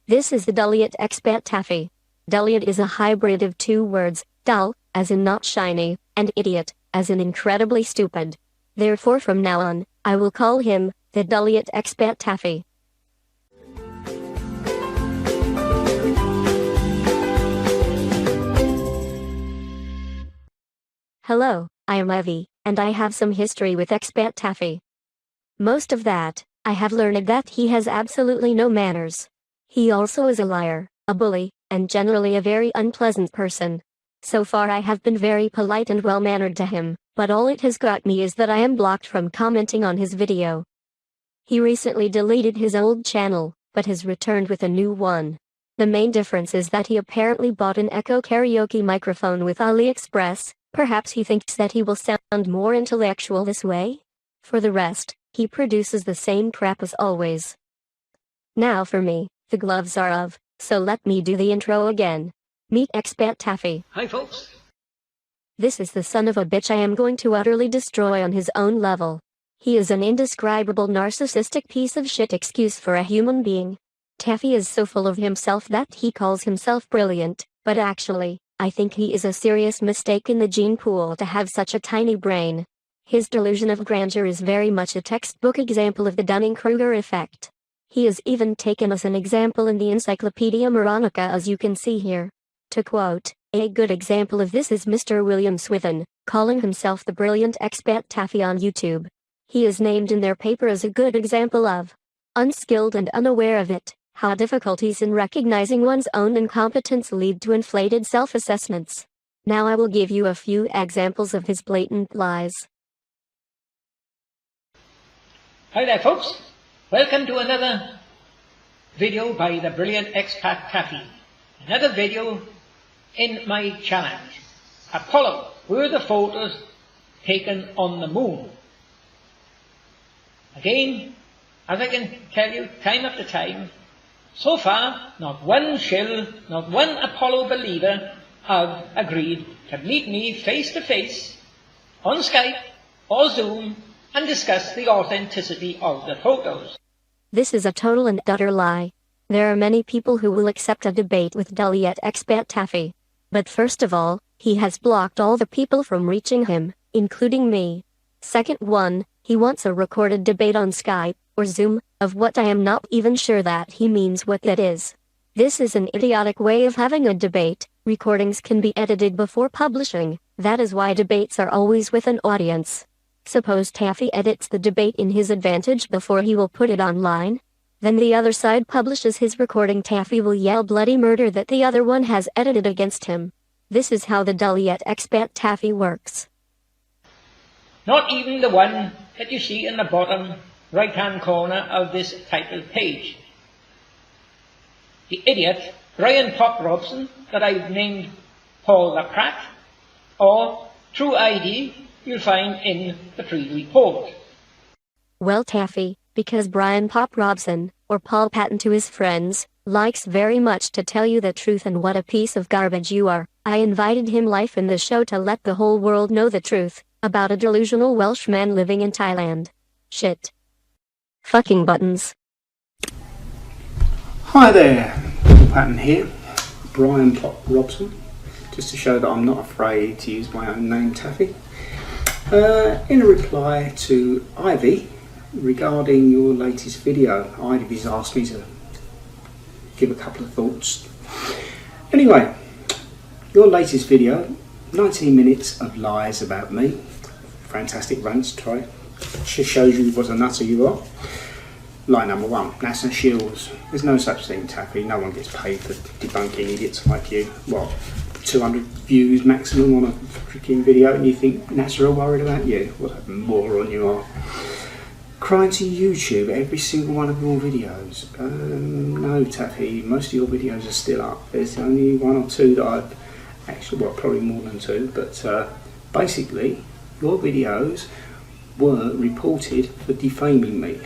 This is the Dulliot Expat Taffy. Dulliot is a hybrid of two words, dull, as in not shiny, and idiot, as in incredibly stupid. Therefore from now on, I will call him, the Dulliot Expat Taffy. Hello, I am Evie, and I have some history with Expat Taffy. Most of that, I have learned that he has absolutely no manners. He also is a liar, a bully, and generally a very unpleasant person. So far I have been very polite and well-mannered to him, but all it has got me is that I am blocked from commenting on his video. He recently deleted his old channel, but has returned with a new one. The main difference is that he apparently bought an Echo karaoke microphone with AliExpress. Perhaps he thinks that he will sound more intellectual this way? For the rest, he produces the same crap as always. Now for me, the gloves are off, so let me do the intro again. Meet Expat Taffy. Hi folks. This is the son of a bitch I am going to utterly destroy on his own level. He is an indescribable narcissistic piece of shit excuse for a human being. Taffy is so full of himself that he calls himself brilliant, but actually, I think he is a serious mistake in the gene pool to have such a tiny brain. His delusion of grandeur is very much a textbook example of the Dunning-Kruger effect. He is even taken as an example in the Encyclopedia Moronica, as you can see here. To quote, a good example of this is Mr. William Swithin, calling himself the brilliant Expat Taffy on YouTube. He is named in their paper as a good example of, unskilled and unaware of it, how difficulties in recognizing one's own incompetence lead to inflated self-assessments. Now I will give you a few examples of his blatant lies. Hi there folks. Welcome to another video by the brilliant Expat Taffy. Another video in my challenge. Apollo, were the photos taken on the moon? Again, as I can tell you time after time, so far, not one shill, not one Apollo believer have agreed to meet me face to face, on Skype or Zoom, and discuss the authenticity of the photos. This is a total and utter lie. There are many people who will accept a debate with Dulliot Expat Taffy. But first of all, he has blocked all the people from reaching him, including me. Second one, he wants a recorded debate on Skype, or Zoom, of what I am not even sure that he means what that is. This is an idiotic way of having a debate. Recordings can be edited before publishing. That is why debates are always with an audience. Suppose Taffy edits the debate in his advantage before he will put it online. Then the other side publishes his recording. Taffy will yell bloody murder that the other one has edited against him. This is how the Dulliot Expat Taffy works. Not even the one that you see in the bottom right-hand corner of this title page. The idiot, BrianPopRobson, that I've named Paul the Prat, or True ID, you'll find in the pre-report. Well Taffy, because BrianPopRobson, or Paul Patton to his friends, likes very much to tell you the truth and what a piece of garbage you are, I invited him live in the show to let the whole world know the truth about a delusional Welshman living in Thailand. Shit. Fucking buttons. Hi there, Paul Patton here, BrianPopRobson, just to show that I'm not afraid to use my own name, Taffy. In a reply to Ivy regarding your latest video, Ivy's asked me to give a couple of thoughts. Anyway, your latest video, 19 minutes of lies about me, fantastic rants, try it. Just shows you what a nutter you are. Lie number one, NASA shills. There's no such thing, Taffy. No one gets paid for debunking idiots like you. What, 200 views maximum on a freaking video, and you think NASA are worried about you? What a moron you are. Crying to YouTube, every single one of your videos. No, Taffy, most of your videos are still up. There's only one or two that I've actually, well, probably more than two, but basically, your videos were reported for defaming me,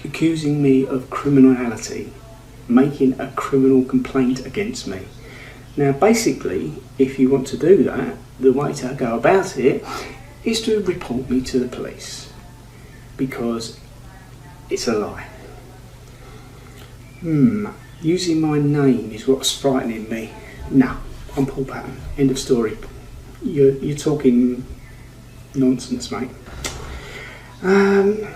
accusing me of criminality, making a criminal complaint against me. Now basically, if you want to do that, the way to go about it is to report me to the police, because it's a lie. Using my name is what's frightening me. No, I'm Paul Patton. End of story. You're talking nonsense, mate. That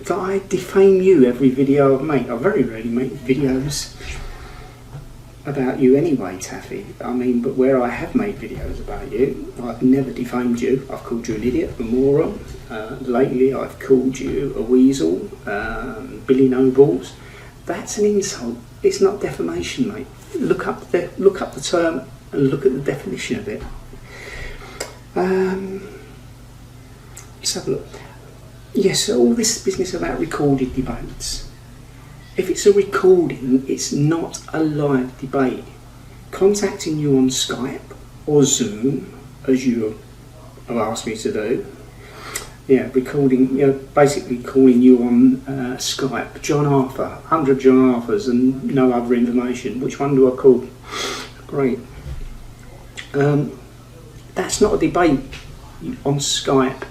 I defame you every video I make. I very rarely make videos about you anyway, Taffy. I mean, but where I have made videos about you, I've never defamed you. I've called you an idiot, a moron. Lately I've called you a weasel, Billy No Balls. That's an insult. It's not defamation, mate. Look up the term and look at the definition of it. Let's have a look. Yes, all this business about recorded debates. If it's a recording, it's not a live debate. Contacting you on Skype or Zoom, as you have asked me to do. Yeah, recording, basically calling you on Skype. John Arthur, 100 John Arthurs and no other information. Which one do I call? Great. That's not a debate on Skype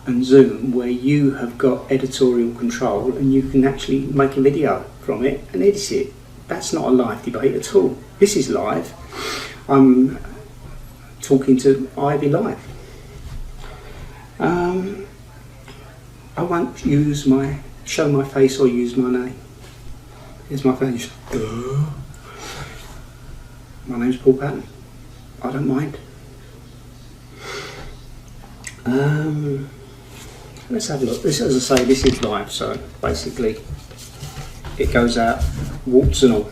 and Zoom where you have got editorial control and you can actually make a video from it and edit it. That's not a live debate at all. This is live. I'm talking to Ivy live. I won't show my face or use my name. Here's my face. My name's Paul Patton. I don't mind. Let's have a look. This, as I say, this is live, so basically it goes out warts and all.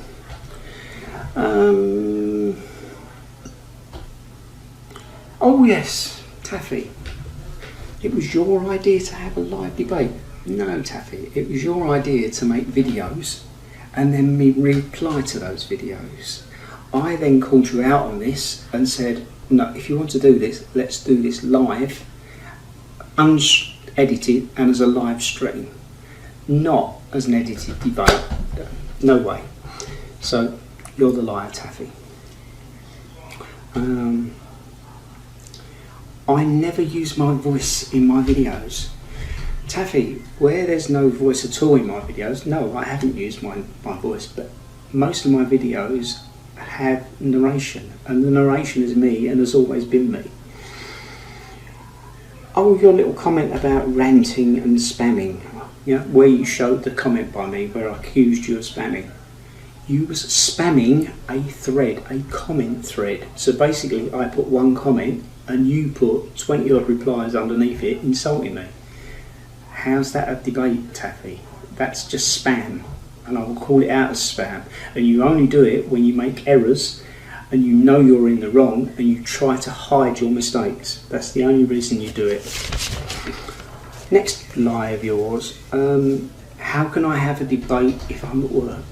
Oh yes, Taffy. It was your idea to have a live debate. No, Taffy, it was your idea to make videos and then me reply to those videos. I then called you out on this and said, no, if you want to do this, let's do this live, unedited and as a live stream, not as an edited debate. No way. So you're the liar, Taffy. I never use my voice in my videos. Taffy, where there's no voice at all in my videos, no, I haven't used my voice, but most of my videos have narration, and the narration is me and has always been me. Oh, your little comment about ranting and spamming, where you showed the comment by me where I accused you of spamming. You was spamming a thread, a comment thread. So basically I put one comment and you put 20 odd replies underneath it insulting me. How's that a debate, Taffy? That's just spam, and I will call it out as spam. And you only do it when you make errors and you know you're in the wrong and you try to hide your mistakes. That's the only reason you do it. Next lie of yours, how can I have a debate if I'm at work?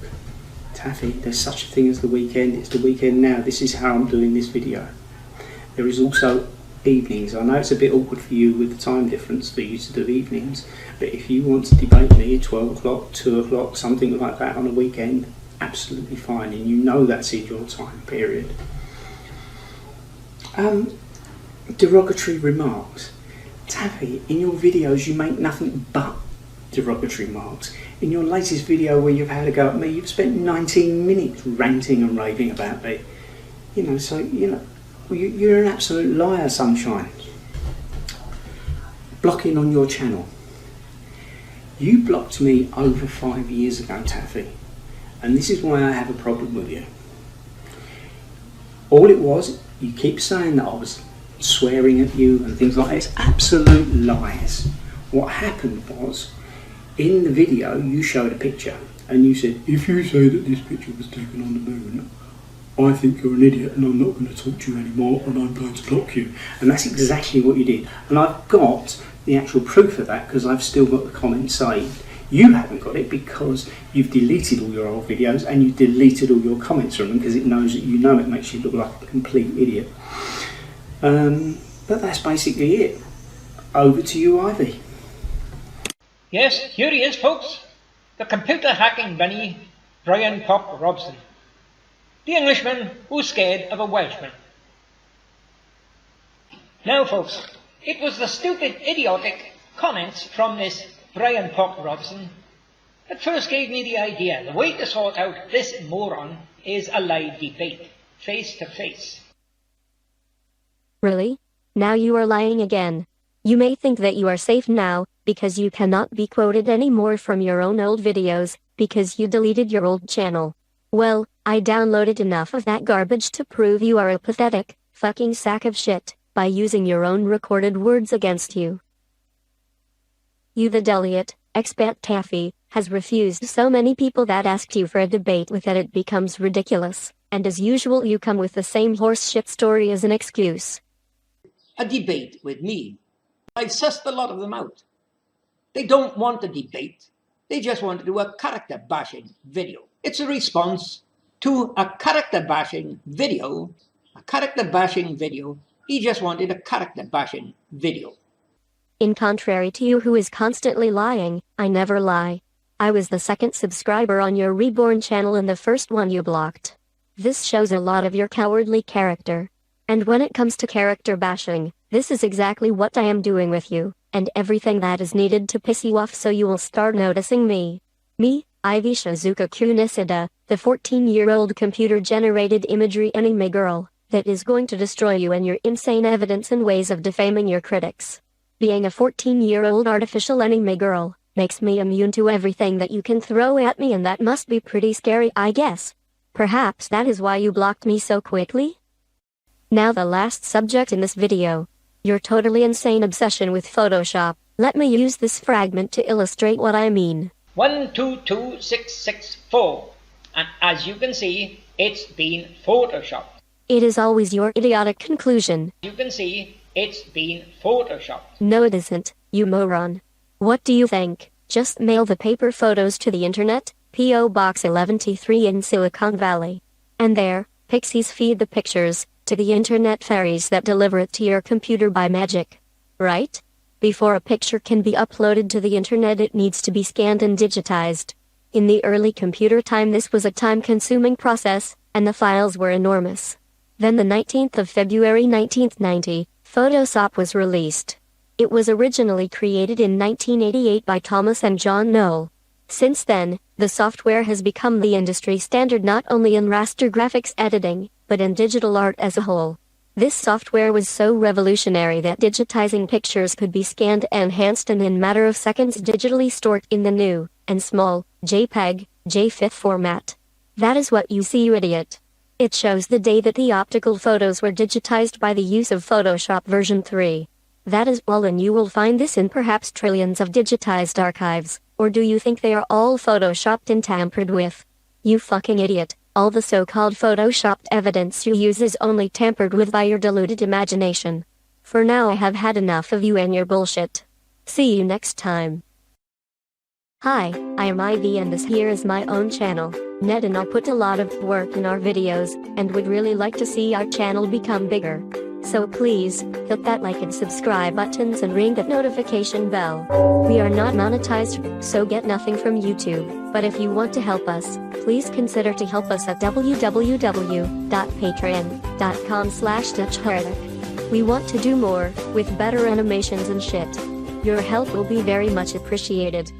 Taffy, there's such a thing as the weekend. It's the weekend now. This is how I'm doing this video. There is also evenings. I know it's a bit awkward for you with the time difference for you to do evenings, but if you want to debate me at 12 o'clock, 2 o'clock, something like that on a weekend, absolutely fine, and you know that's in your time period. Derogatory remarks. Taffy, in your videos you make nothing but derogatory remarks. In your latest video where you've had a go at me, you've spent 19 minutes ranting and raving about me. So you're an absolute liar, sunshine. Blocking on your channel. You blocked me over 5 years ago, Taffy, and this is why I have a problem with you. All it was, you keep saying that I was swearing at you and things like that. It's absolute lies. What happened was, in the video you showed a picture and you said, if you say that this picture was taken on the moon, I think you're an idiot and I'm not going to talk to you anymore and I'm going to block you. And that's exactly what you did. And I've got the actual proof of that because I've still got the comments saved. You haven't got it because you've deleted all your old videos and you've deleted all your comments from them because it knows that it makes you look like a complete idiot. But that's basically it. Over to you, Ivy. Yes, here he is, folks. The computer hacking bunny, BrianPopRobson. The Englishman who's scared of a Welshman. Now, folks, it was the stupid, idiotic comments from this BrianPopRobson It first gave me the idea. The way to sort out this moron is a live debate, face to face. Really? Now you are lying again. You may think that you are safe now, because you cannot be quoted anymore from your own old videos, because you deleted your old channel. Well, I downloaded enough of that garbage to prove you are a pathetic, fucking sack of shit, by using your own recorded words against you. You the Elliot, Expat Taffy, has refused so many people that asked you for a debate with that it becomes ridiculous, and as usual you come with the same horse shit story as an excuse. A debate with me. I've sussed a lot of them out. They don't want a debate. They just want to do a character bashing video. It's a response to a character bashing video. A character bashing video. He just wanted a character bashing video. In contrary to you who is constantly lying, I never lie. I was the second subscriber on your reborn channel and the first one you blocked. This shows a lot of your cowardly character. And when it comes to character bashing, this is exactly what I am doing with you, and everything that is needed to piss you off so you will start noticing me. Me, Ivy Shizuka Kunisida, the 14-year-old computer-generated imagery anime girl, that is going to destroy you and your insane evidence and ways of defaming your critics. Being a 14-year-old artificial anime girl, makes me immune to everything that you can throw at me, and that must be pretty scary, I guess. Perhaps that is why you blocked me so quickly? Now the last subject in this video. Your totally insane obsession with Photoshop. Let me use this fragment to illustrate what I mean. 122664. And as you can see, it's been photoshopped. It is always your idiotic conclusion. You can see, it's been photoshopped. No it isn't, you moron. What do you think? Just mail the paper photos to the internet, P.O. Box 11T3 in Silicon Valley. And there, pixies feed the pictures to the internet fairies that deliver it to your computer by magic. Right? Before a picture can be uploaded to the internet it needs to be scanned and digitized. In the early computer time this was a time-consuming process, and the files were enormous. Then the 19th of February 1990, Photoshop was released. It was originally created in 1988 by Thomas and John Knoll. Since then, the software has become the industry standard not only in raster graphics editing, but in digital art as a whole. This software was so revolutionary that digitizing pictures could be scanned, enhanced, and in matter of seconds digitally stored in the new, and small, JPEG, JPEG format. That is what you see, you idiot. It shows the day that the optical photos were digitized by the use of Photoshop version 3. That is all, and you will find this in perhaps trillions of digitized archives. Or do you think they are all photoshopped and tampered with? You fucking idiot. All the so-called photoshopped evidence you use is only tampered with by your deluded imagination. For now I have had enough of you and your bullshit. See you next time. Hi, I am Ivy and this here is my own channel. Ned and I put a lot of work in our videos, and would really like to see our channel become bigger. So please, hit that like and subscribe buttons and ring that notification bell. We are not monetized, so get nothing from YouTube, but if you want to help us, please consider to help us at www.patreon.com/DUTCHHERETIC. We want to do more, with better animations and shit. Your help will be very much appreciated.